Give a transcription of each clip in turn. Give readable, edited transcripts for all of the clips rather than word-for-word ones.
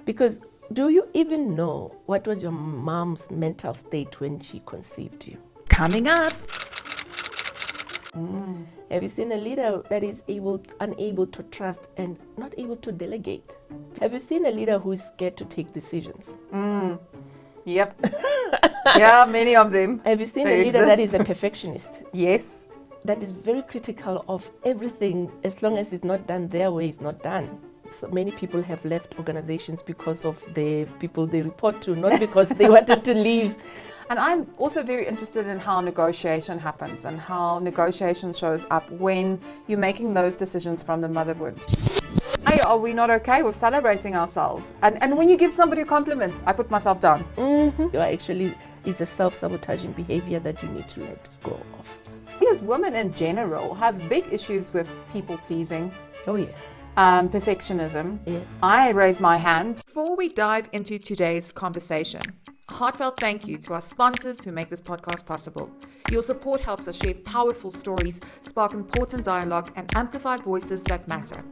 Because do you even know what was your mom's mental state when she conceived you? Coming up. Have you seen a leader that is unable to trust and not able to delegate? Have you seen a leader who is scared to take decisions? Yep. Yeah, many of them. Have you seen They a leader that exist. is a perfectionist? Yes. That is very critical of everything. As long as it's not done their way, it's not done. So many people have left organizations because of the people they report to, not because they wanted to leave. And I'm also very interested in how negotiation happens and how negotiation shows up when you're making those decisions from the mother wound. Hey, are we not okay with celebrating ourselves? And when you give somebody a compliment, I put myself down. It's a self-sabotaging behavior that you need to let go of. We as women in general have big issues with people pleasing. Oh, yes. Perfectionism. Yes. I raise my hand. Before we dive into today's conversation, a heartfelt thank you to our sponsors who make this podcast possible. Your support helps us share powerful stories, spark important dialogue, and amplify voices that matter.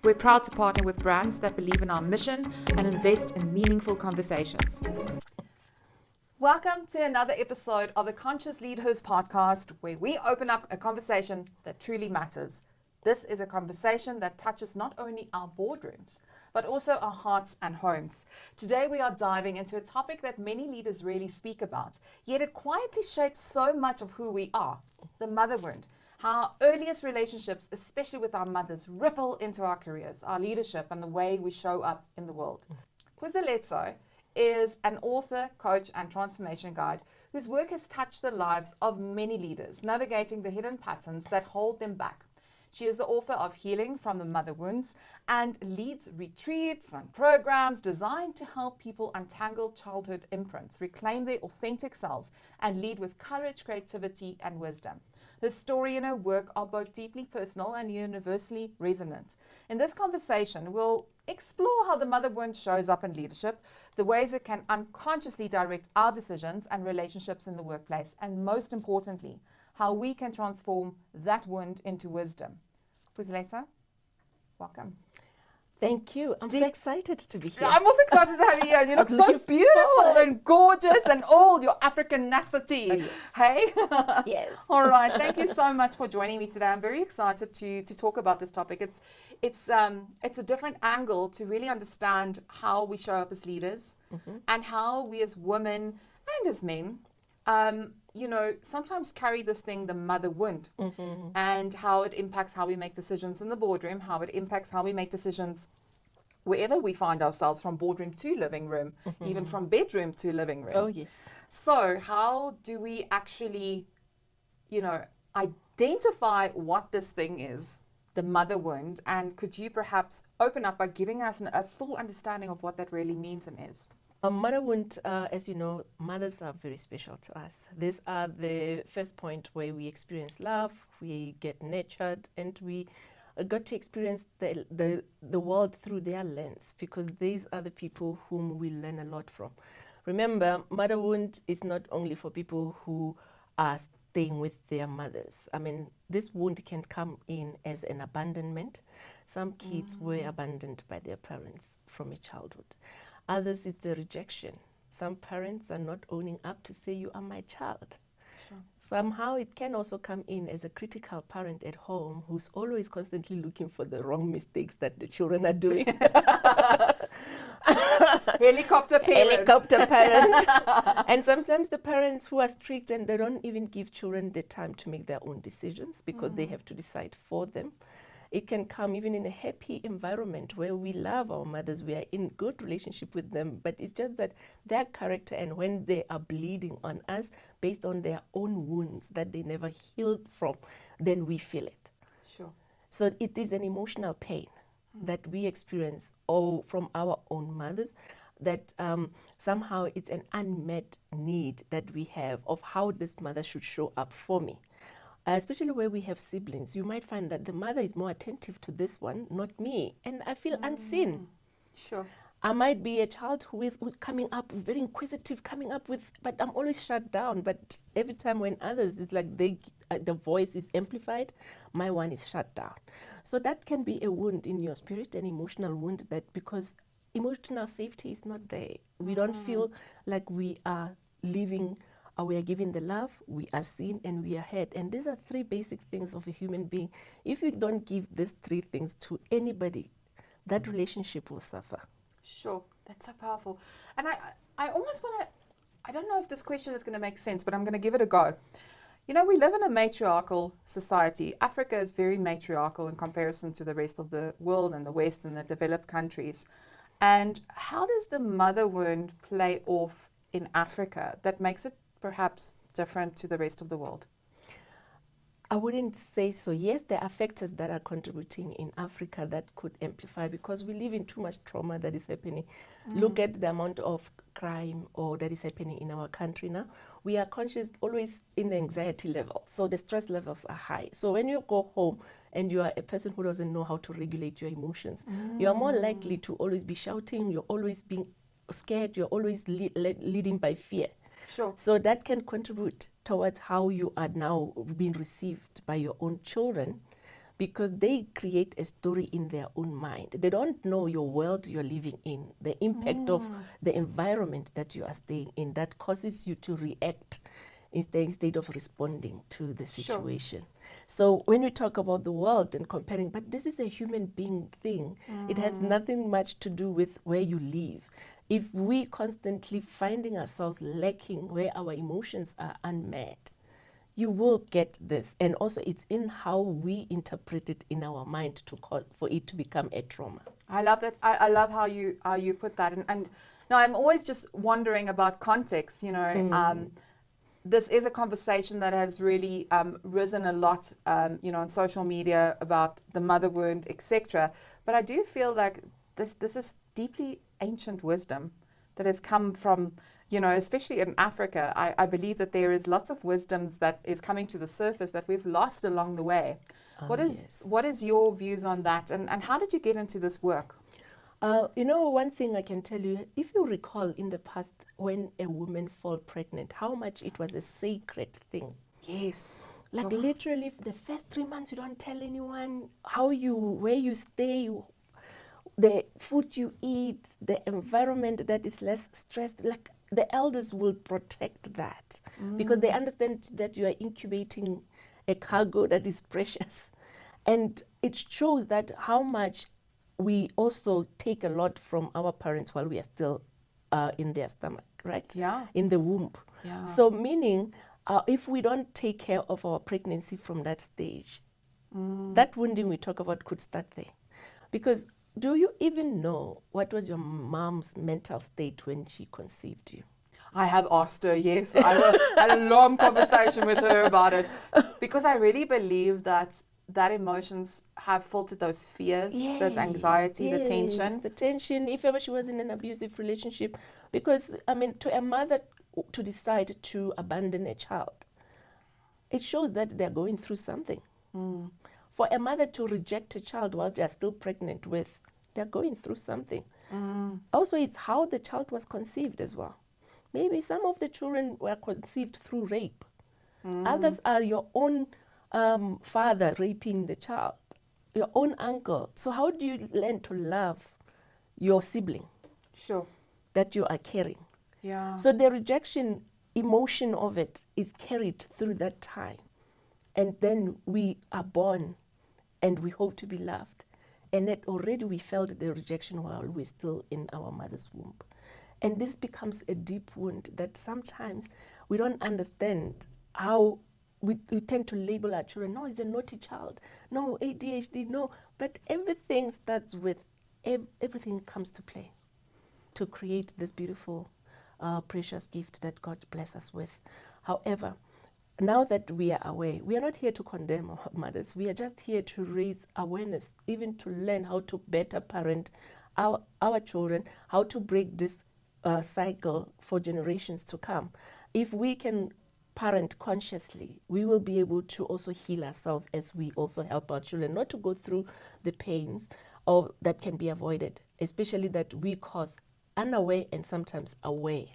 We're proud to partner with brands that believe in our mission and invest in meaningful conversations. Welcome to another episode of the Conscious LeadHERS podcast, where we open up a conversation that truly matters. This is a conversation that touches not only our boardrooms, but also our hearts and homes. Today we are diving into a topic that many leaders rarely speak about, yet it quietly shapes so much of who we are, the mother wound. How our earliest relationships, especially with our mothers, ripple into our careers, our leadership, and the way we show up in the world. Puseletso is an author, coach, and transformation guide whose work has touched the lives of many leaders, navigating the hidden patterns that hold them back. She is the author of Healing from the Mother Wounds and leads retreats and programs designed to help people untangle childhood imprints, reclaim their authentic selves, and lead with courage, creativity, and wisdom. Her story and her work are both deeply personal and universally resonant. In this conversation, we'll explore how the mother wound shows up in leadership, the ways it can unconsciously direct our decisions and relationships in the workplace, and most importantly, how we can transform that wound into wisdom. Puseletso, welcome. Thank you. I'm so excited to be here. I'm also excited to have you here. You look so beautiful and gorgeous and all your Africanacity. Oh, yes. Hey? Yes. All right. Thank you so much for joining me today. I'm very excited to talk about this topic. It's a different angle to really understand how we show up as leaders and how we as women and as men sometimes carry this thing, the mother wound, and how it impacts how we make decisions in the boardroom, how it impacts how we make decisions wherever we find ourselves, from boardroom to living room, even from bedroom to living room. Oh, yes. So how do we actually, identify what this thing is, the mother wound, and could you perhaps open up by giving us a full understanding of what that really means and is? A mother wound, as you know, mothers are very special to us. These are the first point where we experience love, we get nurtured, and we got to experience the world through their lens, because these are the people whom we learn a lot from. Remember, mother wound is not only for people who are staying with their mothers. I mean, this wound can come in as an abandonment. Some kids were abandoned by their parents from a childhood. Others, it's the rejection. Some parents are not owning up to say, you are my child. Sure. Somehow it can also come in as a critical parent at home who's always constantly looking for the wrong mistakes that the children are doing. Helicopter parents. Helicopter parents. And sometimes the parents who are strict and they don't even give children the time to make their own decisions because they have to decide for them. It can come even in a happy environment where we love our mothers, we are in good relationship with them, but it's just that their character, and when they are bleeding on us based on their own wounds that they never healed from, then we feel it. Sure. So it is an emotional pain that we experience from our own mothers, that somehow it's an unmet need that we have of how this mother should show up for me. Especially where we have siblings, you might find that the mother is more attentive to this one, not me, and I feel unseen. Sure. I might be a child who is coming up, very inquisitive, but I'm always shut down. But every time when others, it's like the voice is amplified, my one is shut down. So that can be a wound in your spirit, an emotional wound, that because emotional safety is not there. We don't feel like we are living, we are giving the love, we are seen, and we are heard. And these are three basic things of a human being. If you don't give these three things to anybody, that relationship will suffer. Sure, that's so powerful. And I almost want to, I don't know if this question is going to make sense, but I'm going to give it a go. You know, we live in a matriarchal society. Africa is very matriarchal in comparison to the rest of the world and the West and the developed countries. And how does the mother wound play off in Africa that makes it perhaps different to the rest of the world? I wouldn't say so. Yes, there are factors that are contributing in Africa that could amplify, because we live in too much trauma that is happening. Look at the amount of crime or that is happening in our country now. We are conscious always in the anxiety level. So the stress levels are high. So when you go home and you are a person who doesn't know how to regulate your emotions, you are more likely to always be shouting, you're always being scared, you're always leading by fear. Sure. So that can contribute towards how you are now being received by your own children, because they create a story in their own mind. They don't know your world you're living in, the impact of the environment that you are staying in that causes you to react instead of responding to the situation. Sure. So when we talk about the world and comparing, but this is a human being thing. It has nothing much to do with where you live. If we constantly finding ourselves lacking where our emotions are unmet, you will get this. And also it's in how we interpret it in our mind to call for it to become a trauma. I love that. I love how you put that. And now I'm always just wondering about context, you know. This is a conversation that has really risen a lot, you know, on social media about the mother wound, etc. But I do feel like this is deeply ancient wisdom that has come from, you know, especially in Africa. I believe that there is lots of wisdoms that is coming to the surface that we've lost along the way. What is your views on that, and how did you get into this work? You know, one thing I can tell you, if you recall in the past when a woman fall pregnant, how much it was a sacred thing. Yes. Like literally the first 3 months you don't tell anyone where you stay, the food you eat, the environment that is less stressed. Like the elders will protect that because they understand that you are incubating a cargo that is precious. And it shows that how much we also take a lot from our parents while we are still in their stomach, right? Yeah. In the womb. Yeah. So meaning, if we don't take care of our pregnancy from that stage, that wounding we talk about could start there. Because do you even know what was your mom's mental state when she conceived you? I have asked her, yes. I had a long conversation with her about it, because I really believe that emotions have filtered those fears, those anxiety, the tension. The tension, if ever she was in an abusive relationship. Because, I mean, to a mother to decide to abandon a child, it shows that they're going through something. For a mother to reject a child while they're still pregnant with, they're going through something. Also, it's how the child was conceived as well. Maybe some of the children were conceived through rape. Others are your own father raping the child, your own uncle. So how do you learn to love your sibling? Sure. That you are carrying? Yeah. So the rejection emotion of it is carried through that time. And then we are born and we hope to be loved. And that already we felt the rejection while we're still in our mother's womb. And this becomes a deep wound that sometimes we don't understand how we tend to label our children. No, it's a naughty child. No, ADHD, no. But everything starts with, everything comes to play to create this beautiful, precious gift that God bless us with. However, now that we are aware, we are not here to condemn our mothers. We are just here to raise awareness, even to learn how to better parent our children, how to break this cycle for generations to come. If we can parent consciously, we will be able to also heal ourselves as we also help our children not to go through the pains or that can be avoided, especially that we cause unaware and sometimes aware.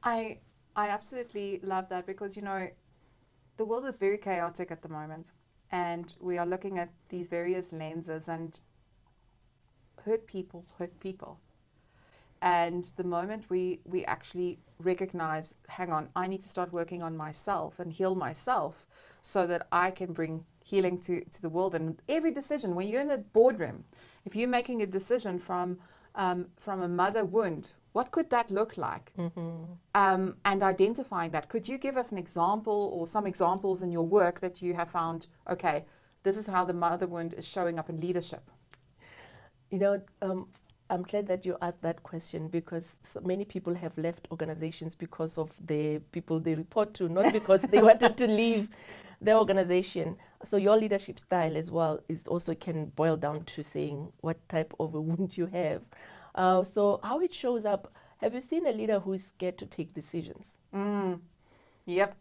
I absolutely love that, because, you know, the world is very chaotic at the moment, and we are looking at these various lenses, and hurt people hurt people. And the moment we actually recognize, hang on, I need to start working on myself and heal myself so that I can bring healing to the world. And every decision, when you're in a boardroom, if you're making a decision from a mother wound, what could that look like? And identifying that. Could you give us an example or some examples in your work that you have found, okay, this is how the mother wound is showing up in leadership? You know, I'm glad that you asked that question, because so many people have left organizations because of the people they report to, not because they wanted to leave the organization. So your leadership style as well is also can boil down to saying what type of a wound you have. So how it shows up, have you seen a leader who is scared to take decisions? Yep.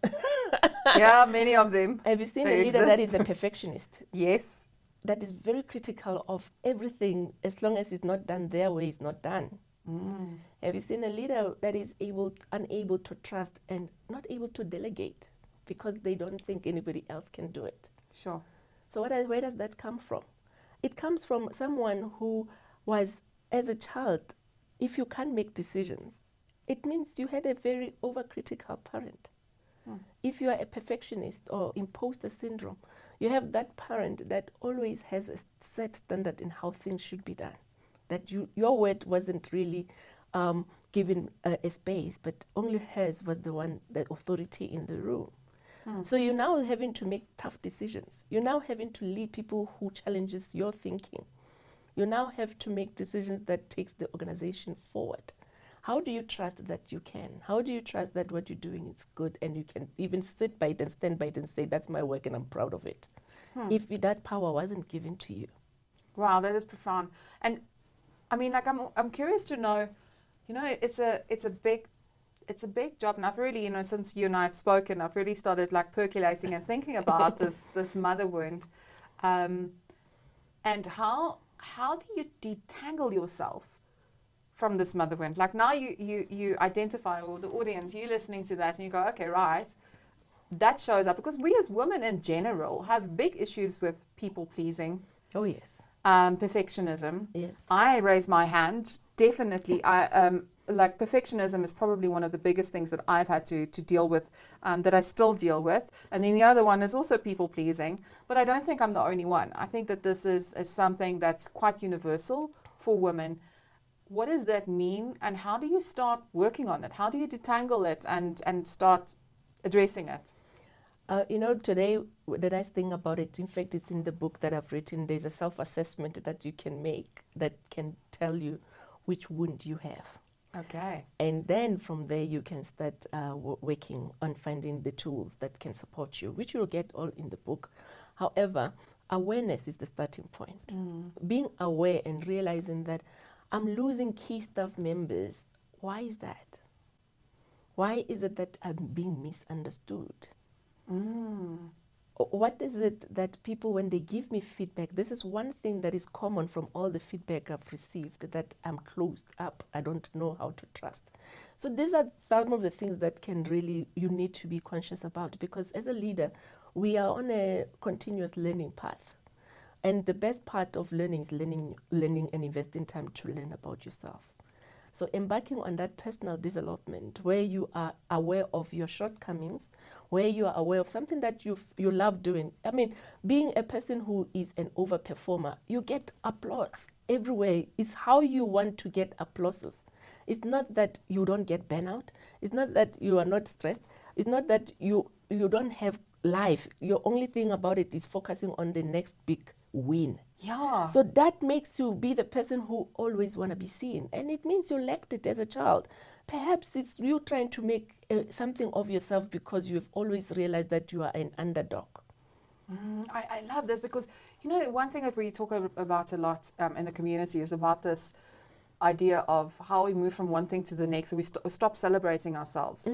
Yeah, many of them. Have you seen They a leader that exist. is a perfectionist? Yes. That is very critical of everything. As long as it's not done their way, it's not done. Have you seen a leader that is unable to trust and not able to delegate because they don't think anybody else can do it? Sure. So where does that come from? It comes from someone who was, as a child, if you can't make decisions, it means you had a very overcritical parent. If you are a perfectionist or imposter syndrome, you have that parent that always has a set standard in how things should be done. That your word wasn't really given a space, but only hers was the authority in the room. So you're now having to make tough decisions. You're now having to lead people who challenges your thinking. You now have to make decisions that takes the organization forward. How do you trust that you can? How do you trust that what you're doing is good and you can even sit by it and stand by it and say, that's my work and I'm proud of it? If that power wasn't given to you. Wow, that is profound. And I mean, like, I'm curious to know, you know, it's a big job. And I've really, you know, since you and I have spoken, I've really started like percolating and thinking about this mother wound. And how do you detangle yourself from this mother wound? Like now you identify, or the audience, you listening to that and you go, okay, right, that shows up, because we as women in general have big issues with people pleasing. Oh, yes. Perfectionism. Yes. I raise my hand. Definitely. Like perfectionism is probably one of the biggest things that I've had to deal with, that I still deal with. And then the other one is also people pleasing. But I don't think I'm the only one. I think that this is something that's quite universal for women. What does that mean? And how do you start working on it? How do you detangle it and start addressing it? You know, today, the nice thing about it, in fact, it's in the book that I've written, there's a self-assessment that you can make that can tell you which wound you have. Okay. And then from there, you can start working on finding the tools that can support you, which you'll get all in the book. However, awareness is the starting point. Being aware and realizing that I'm losing key staff members. Why is that? Why is it that I'm being misunderstood? What is it that people, when they give me feedback, this is one thing that is common from all the feedback I've received, that I'm closed up. I don't know how to trust. So these are some of the things that can really, you need to be conscious about, because as a leader, we are on a continuous learning path. And the best part of learning is learning and investing time to learn about yourself. So embarking on that personal development where you are aware of your shortcomings, where you are aware of something that you love doing. I mean, being a person who is an overperformer, you get applause everywhere. It's how you want to get applauses. It's not that you don't get burnout. It's not that you are not stressed. It's not that you don't have life. Your only thing about it is focusing on the next big win. Yeah. So that makes you be the person who always want to be seen. And it means you lacked it as a child. Perhaps it's you trying to make something of yourself because you've always realized that you are an underdog. I love this, because, you know, one thing that we talk about a lot in the community is about this idea of how we move from one thing to the next, and we stop celebrating ourselves.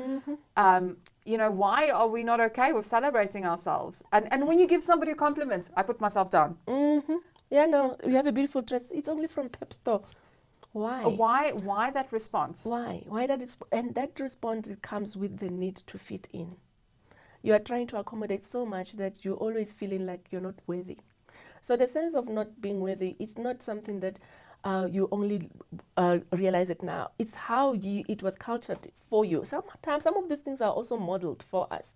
You know, why are we not okay with celebrating ourselves? And when you give somebody a compliment, I put myself down. Yeah, no, you have a beautiful dress. It's only from Pep Store. Why? Why that response? Why that is, and that response comes with the need to fit in. You are trying to accommodate so much that you're always feeling like you're not worthy. So the sense of not being worthy, it's not something that you only realize it now. It's how it was cultured for you. Sometimes some of these things are also modeled for us.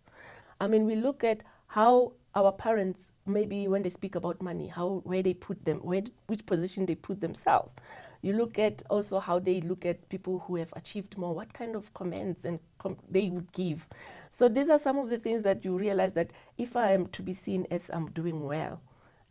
I mean, we look at how our parents, maybe when they speak about money, where they put them, which position they put themselves. You look at also how they look at people who have achieved more, what kind of comments and they would give. So these are some of the things that you realize that if I am to be seen as I'm doing well,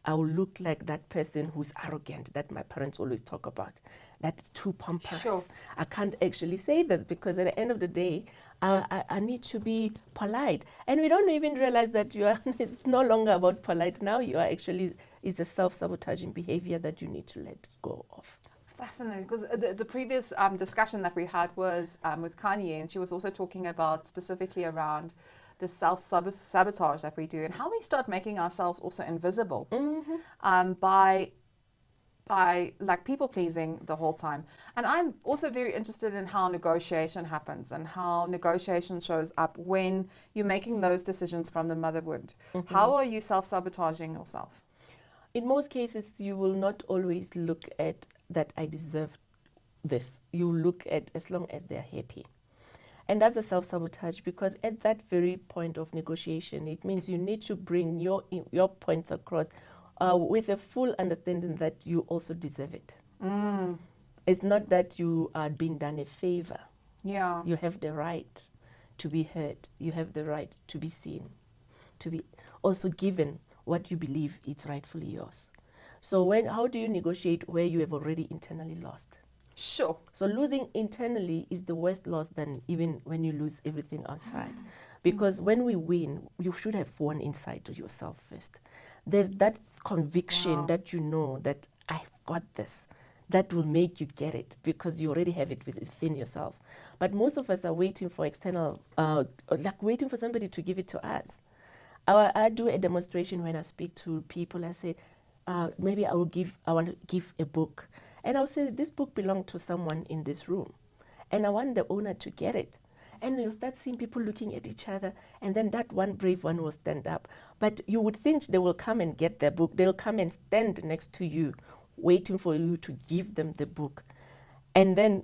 I will look like that person who's arrogant that my parents always talk about. That's too pompous. Sure. I can't actually say this because at the end of the day, I need to be polite. And we don't even realize that it's no longer about polite. Now you are actually, it's a self-sabotaging behavior that you need to let go of. Fascinating, because the previous discussion that we had was with Kanye, and she was also talking about specifically around the self-sabotage that we do and how we start making ourselves also invisible by like people-pleasing the whole time. And I'm also very interested in how negotiation happens and how negotiation shows up when you're making those decisions from the motherhood. How are you self-sabotaging yourself? In most cases, you will not always look at that I deserve this. You look at as long as they're happy. And that's a self-sabotage because at that very point of negotiation, it means you need to bring your points across with a full understanding that you also deserve it. It's not that you are being done a favor. Yeah. You have the right to be heard. You have the right to be seen, to be also given what you believe is rightfully yours. So how do you negotiate where you have already internally lost? Sure. So losing internally is the worst loss than even when you lose everything outside. Because when we win, you should have won inside to yourself first. There's that conviction that you know that I've got this. That will make you get it because you already have it within yourself. But most of us are waiting for external, like waiting for somebody to give it to us. I do a demonstration when I speak to people. I say, maybe I want to give a book. And I'll say, this book belonged to someone in this room. And I want the owner to get it. And you'll start seeing people looking at each other. And then that one brave one will stand up. But you would think they will come and get their book. They'll come and stand next to you, waiting for you to give them the book. And then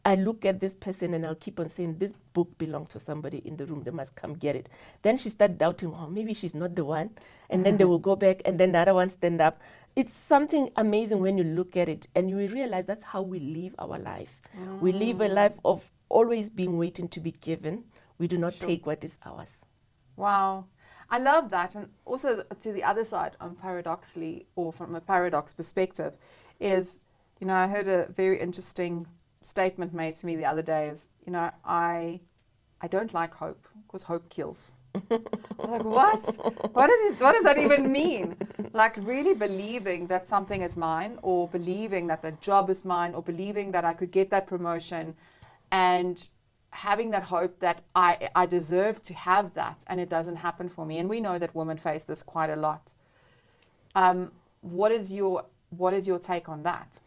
I look at this person and I'll keep on saying, this book belongs to somebody in the room. They must come get it. Then she starts doubting, oh, maybe she's not the one. And then they will go back and then the other one stand up. It's something amazing when you look at it and you realize that's how we live our life. We live a life of always being waiting to be given. We do not take what is ours. Wow. I love that. And also to the other side, paradoxically, or from a paradox perspective, is, I heard a very interesting statement made to me the other day is, I don't like hope because hope kills. I was like, what? What does that even mean? Like really believing that something is mine, or believing that the job is mine, or believing that I could get that promotion, and having that hope that I deserve to have that, and it doesn't happen for me. And we know that women face this quite a lot. What is your take on that?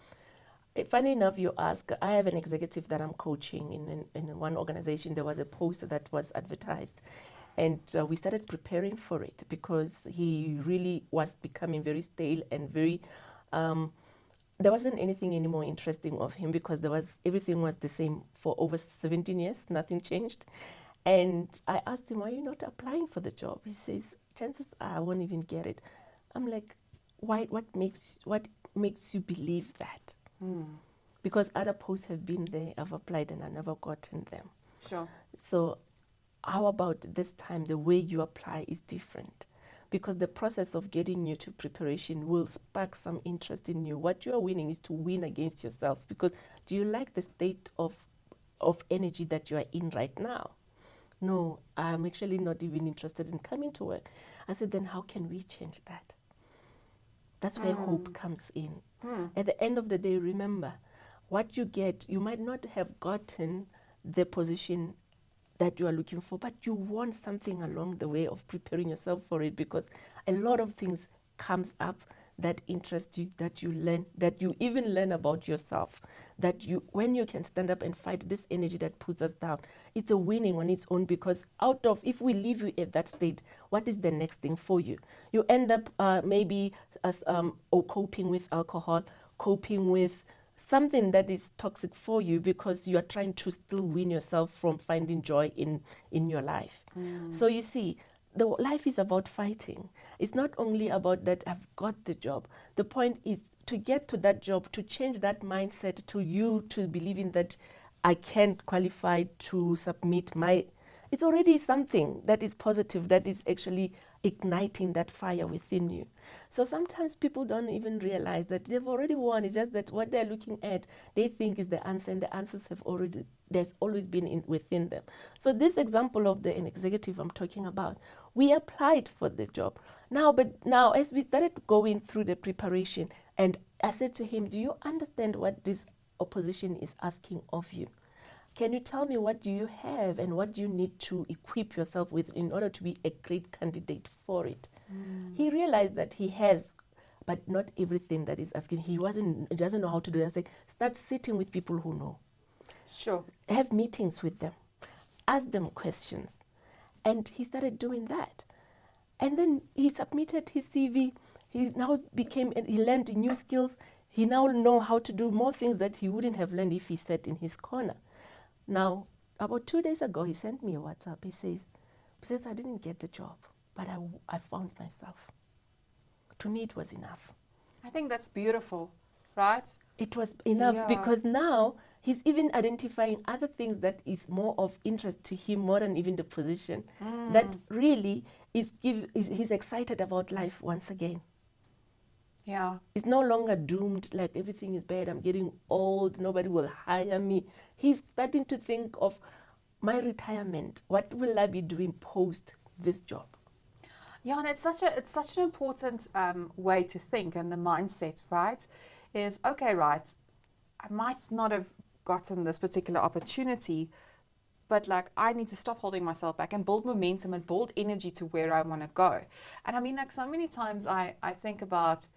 Funny enough, you ask, I have an executive that I'm coaching in one organization. There was a post that was advertised. And we started preparing for it because he really was becoming very stale and very, there wasn't anything any more interesting of him because everything was the same for over 17 years, nothing changed. And I asked him, why are you not applying for the job? He says, chances are I won't even get it. I'm like, why? What makes you believe that? Because other posts have been there, I've applied and I've never gotten them. Sure. So how about this time the way you apply is different? Because the process of getting you to preparation will spark some interest in you. What you are winning is to win against yourself. Because do you like the state of energy that you are in right now? No, I'm actually not even interested in coming to work. I said, then how can we change that? That's where hope comes in. At the end of the day, remember, what you get, you might not have gotten the position that you are looking for, but you want something along the way of preparing yourself for it, because a lot of things comes up that interest you, that you learn, that you even learn about yourself, that when you can stand up and fight this energy that pulls us down, it's a winning on its own. Because if we leave you at that state, what is the next thing for you? You end up maybe coping with alcohol, coping with something that is toxic for you because you are trying to still win yourself from finding joy in your life. So you see, the life is about fighting. It's not only about that I've got the job. The point is to get to that job, to change that mindset to you to believing that I can't qualify to submit my, it's already something that is positive, that is actually igniting that fire within you. So sometimes people don't even realize that they've already won. It's just that what they're looking at, they think is the answer, and the answers have already, there's always been within them. So this example of an executive I'm talking about, we applied for the job. But now as we started going through the preparation, and I said to him, do you understand what this opposition is asking of you? Can you tell me what do you have and what do you need to equip yourself with in order to be a great candidate for it? He realized that he has, but not everything that is asking. He doesn't know how to do it. I said, start sitting with people who know. Sure. Have meetings with them. Ask them questions. And he started doing that. And then he submitted his CV. He now he learned new skills. He now knows how to do more things that he wouldn't have learned if he sat in his corner. Now, about 2 days ago, he sent me a WhatsApp. He says, I didn't get the job, but I found myself. To me, it was enough. I think that's beautiful, right? It was enough because now he's even identifying other things that is more of interest to him more than even the position. That really he's excited about life once again. Yeah. It's no longer doomed, like everything is bad, I'm getting old, nobody will hire me. He's starting to think of my retirement. What will I be doing post this job? Yeah, and it's such an important way to think, and the mindset, right? Is okay, right? I might not have gotten this particular opportunity, but like I need to stop holding myself back and build momentum and build energy to where I want to go. And I mean, like so many times I think about,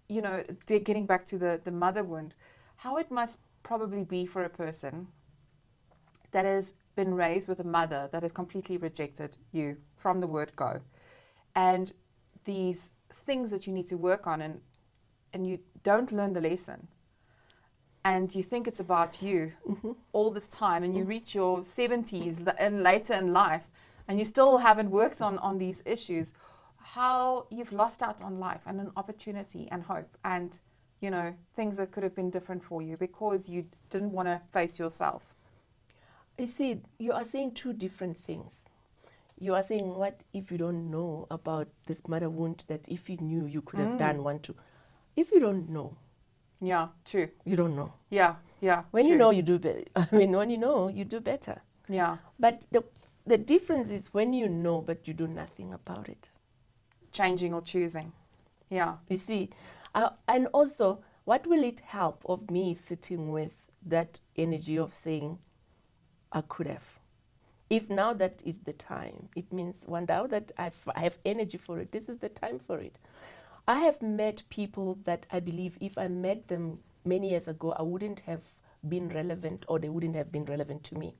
you know, getting back to the mother wound, how it must probably be for a person that has been raised with a mother that has completely rejected you from the word go. And these things that you need to work on, and you don't learn the lesson. And you think it's about you all this time, and you reach your 70s and later in life, and you still haven't worked on these issues. How you've lost out on life and an opportunity and hope and, you know, things that could have been different for you because you didn't want to face yourself. You see, you are saying two different things. You are saying, what if you don't know about this mother wound that if you knew you could have done one, two? If you don't know. Yeah, true. You don't know. Yeah. When true. you know, you do better. I mean, when you know, you do better. Yeah. But the difference is when you know, but you do nothing about it. Changing or choosing. Yeah. You see, and also, what will it help of me sitting with that energy of saying, I could have? If now that is the time, it means now that I have energy for it, this is the time for it. I have met people that I believe if I met them many years ago, I wouldn't have been relevant, or they wouldn't have been relevant to me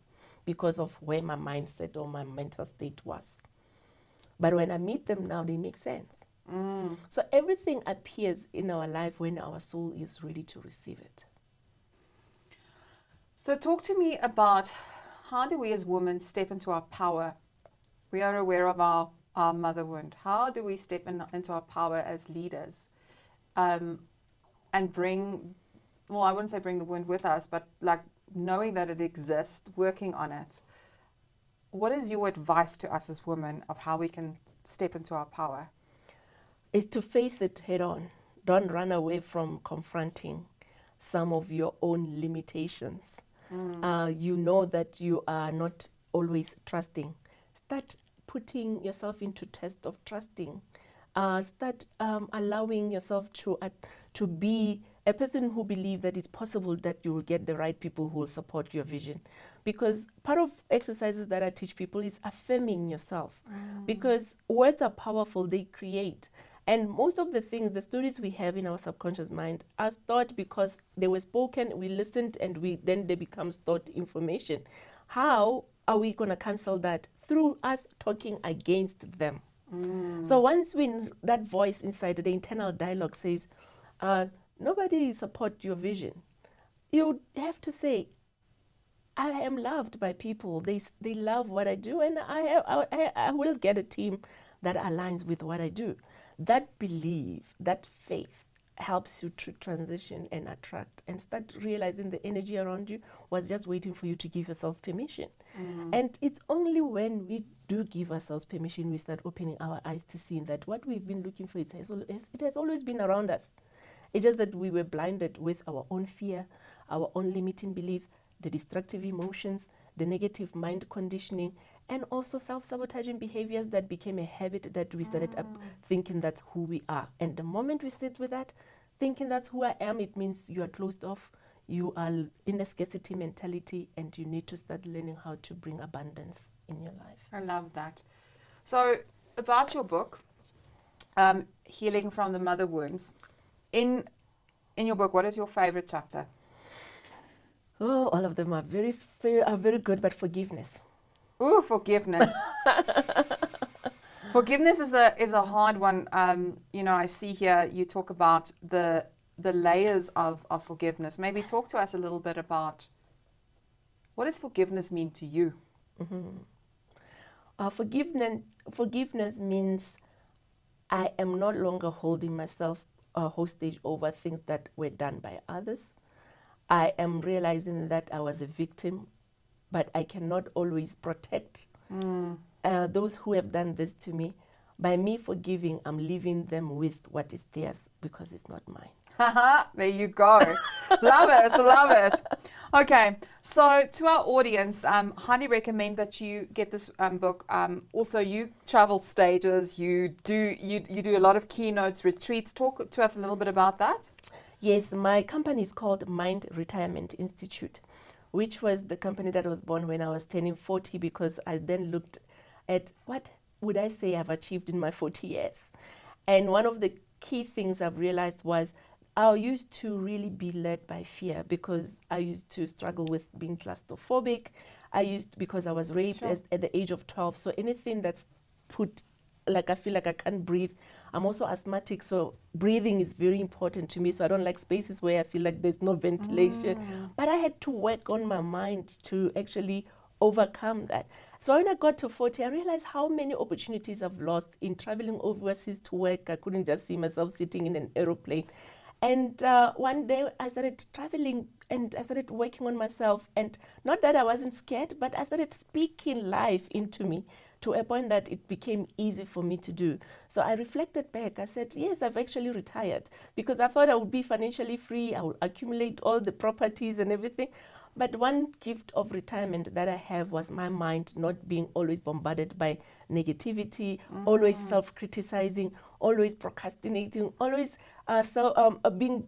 because of where my mindset or my mental state was. But when I meet them now, they make sense. So everything appears in our life when our soul is ready to receive it. So talk to me about, how do we as women step into our power? We are aware of our mother wound. How do we step into our power as leaders and bring, well, I wouldn't say bring the wound with us, but like knowing that it exists, working on it. What is your advice to us as women of how we can step into our power? Is to face it head on. Don't run away from confronting some of your own limitations. You know that you are not always trusting. Start putting yourself into test of trusting. Start allowing yourself to be a person who believes that it's possible that you will get the right people who will support your vision. Because part of exercises that I teach people is affirming yourself. Because words are powerful, they create. And most of the things, the stories we have in our subconscious mind are stored because they were spoken, we listened, and then they become stored information. How are we going to cancel that? Through us talking against them. So once that voice inside, the internal dialogue says, nobody support your vision. you have to say, I am loved by people. They love what I do, and I will get a team that aligns with what I do. That belief, that faith helps you to transition and attract and start realizing the energy around you was just waiting for you to give yourself permission. And it's only when we do give ourselves permission we start opening our eyes to see that what we've been looking for, it has always been around us. It's just that we were blinded with our own fear, our own limiting belief, the destructive emotions, the negative mind conditioning, and also self-sabotaging behaviors that became a habit that we started up thinking that's who we are. And the moment we sit with that, thinking that's who I am, it means you are closed off, you are in a scarcity mentality, and you need to start learning how to bring abundance in your life. I love that. So about your book, Healing from the Mother Wounds, in your book, what is your favorite chapter? Oh, all of them are very good, but forgiveness. Ooh, forgiveness. Forgiveness is a hard one. I see here you talk about the layers of forgiveness. Maybe talk to us a little bit about what does forgiveness mean to you? Forgiveness means I am no longer holding myself hostage over things that were done by others. I am realizing that I was a victim, but I cannot always protect those who have done this to me. By me forgiving, I'm leaving them with what is theirs because it's not mine. There you go. Love it. Love it. Okay. So to our audience, highly recommend that you get this book. Also, you travel stages. You do a lot of keynotes, retreats. Talk to us a little bit about that. Yes, my company is called Mind Retirement Institute, which was the company that was born when I was turning 40, because I then looked at what would I say I've achieved in my 40 years. And one of the key things I've realized was I used to really be led by fear, because I used to struggle with being claustrophobic. Because I was raped at the age of 12. So anything that's put, like I feel like I can't breathe. I'm also asthmatic, so breathing is very important to me. So I don't like spaces where I feel like there's no ventilation. But I had to work on my mind to actually overcome that. So when I got to 40, I realized how many opportunities I've lost in traveling overseas to work. I couldn't just see myself sitting in an aeroplane. And one day I started traveling and I started working on myself. And not that I wasn't scared, but I started speaking life into me to a point that it became easy for me to do. So I reflected back. I said, yes, I've actually retired, because I thought I would be financially free. I would accumulate all the properties and everything. But one gift of retirement that I have was my mind not being always bombarded by negativity, always self-criticizing, always procrastinating, always being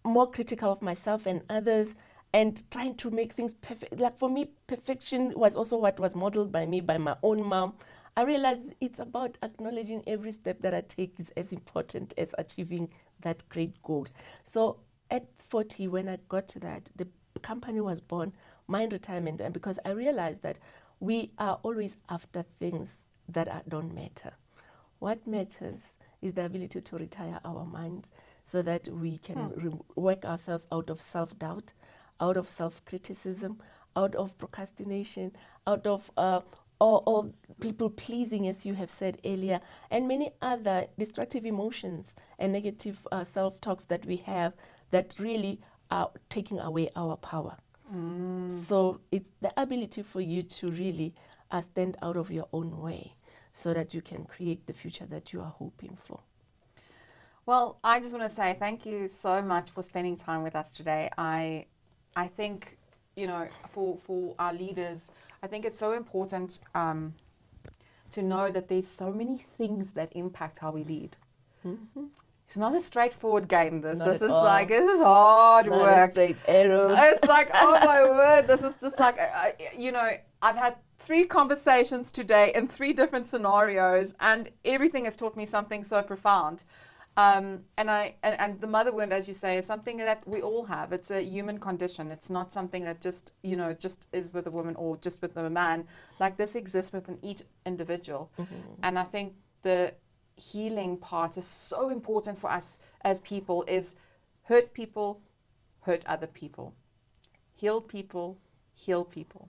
more critical of myself and others, and trying to make things perfect. Like for me, perfection was also what was modeled by me, by my own mom. I realized it's about acknowledging every step that I take is as important as achieving that great goal. So at 40, when I got to that, the company was born, Mind Retirement, and because I realized that we are always after things that don't matter. What matters is the ability to retire our minds so that we can work ourselves out of self-doubt, out of self-criticism, out of procrastination, out of all people-pleasing, as you have said earlier, and many other destructive emotions and negative self-talks that we have that really are taking away our power. So it's the ability for you to really stand out of your own way so that you can create the future that you are hoping for. Well, I just want to say thank you so much for spending time with us today. I think, for our leaders, I think it's so important to know that there's so many things that impact how we lead. It's not a straightforward game. This is hard work. Not a straight arrow. It's like, oh my word, this is just like, I've had 3 conversations today in 3 different scenarios, and everything has taught me something so profound. And the mother wound, as you say, is something that we all have. It's a human condition. It's not something that just is with a woman or just with a man. Like, this exists within each individual. And I think the healing part is so important for us as people, is hurt people hurt other people. Heal people, heal people.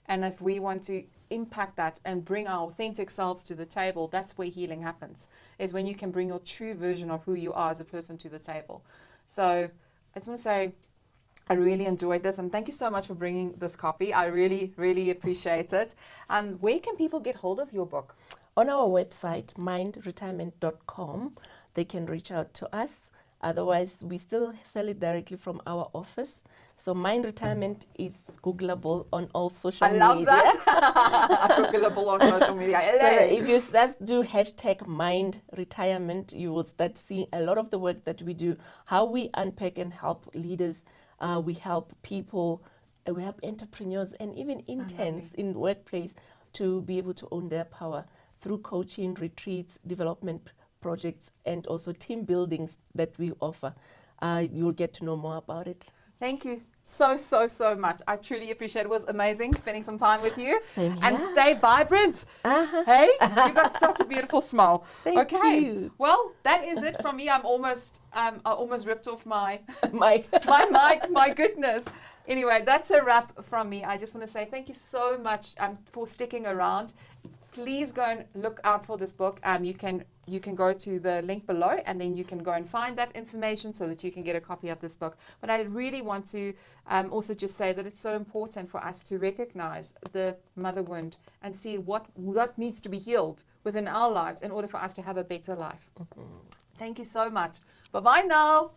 And if we want to impact that and bring our authentic selves to the table, that's where healing happens, is when you can bring your true version of who you are as a person to the table. So I just want to say, I really enjoyed this, and thank you so much for bringing this copy. I really, really appreciate it. Where can people get hold of your book? On our website, mindretirement.com, they can reach out to us. Otherwise, we still sell it directly from our office. So Mind Retirement is Googleable on all social media. I love that. Googleable on social media. So if you just do hashtag Mind Retirement, you will start seeing a lot of the work that we do, how we unpack and help leaders. We help people, we help entrepreneurs and even interns in workplace to be able to own their power through coaching, retreats, development projects, and also team buildings that we offer. You'll get to know more about it. Thank you so, so, so much. I truly appreciate it. It was amazing spending some time with you. Same here. And stay vibrant. Hey, you got such a beautiful smile. Thank you. Well, that is it from me. I almost ripped off my Mike. my mic. My goodness. Anyway, that's a wrap from me. I just want to say thank you so much for sticking around. Please go and look out for this book. You can go to the link below, and then you can go and find that information so that you can get a copy of this book. But I really want to also just say that it's so important for us to recognize the mother wound and see what needs to be healed within our lives in order for us to have a better life. Thank you so much. Bye-bye now.